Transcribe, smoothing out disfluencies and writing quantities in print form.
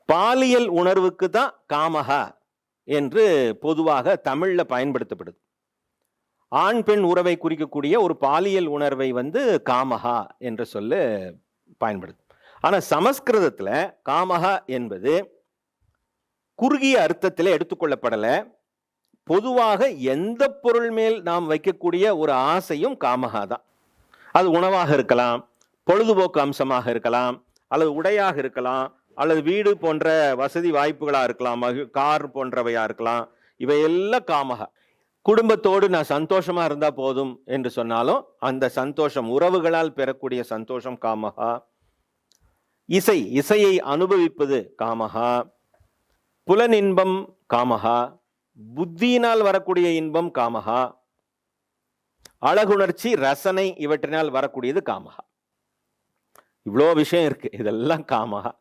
பாலியல் உணர்வுக்கு தான் காமஹா என்று பொதுவாக தமிழ்ல பயன்படுத்தப்படுது. ஆண் பெண் உறவை குறிக்கக்கூடிய ஒரு பாலியல் உணர்வை காமஹா என்ற சொல்லு பயன்படுது. ஆனா சமஸ்கிருதத்துல காமஹா என்பது குறுகிய அர்த்தத்திலே எடுத்துக்கொள்ளப்படல. பொதுவாக எந்த பொருள் மேல் நாம் வைக்கக்கூடிய ஒரு ஆசையும் காமஹா தான். அது உணவாக இருக்கலாம், பொழுதுபோக்கு அம்சமாக இருக்கலாம், அல்லது உடையாக இருக்கலாம், அல்லது வீடு போன்ற வசதி வாய்ப்புகளா இருக்கலாம், கார் போன்றவையா இருக்கலாம். இவையெல்லாம் காமஹா. குடும்பத்தோடு நான் சந்தோஷமா இருந்தா போதும் என்று சொன்னாலும் அந்த சந்தோஷம், உறவுகளால் பெறக்கூடிய சந்தோஷம் காமஹா. இசையை அனுபவிப்பது காமஹா. புலனின்பம் காமஹா. புத்தியினால் வரக்கூடிய இன்பம் காமஹா. அழகுணர்ச்சி, ரசனை இவற்றினால் வரக்கூடியது காமஹா. இவ்வளோ விஷயம் இருக்கு. இதெல்லாம் காமஹா.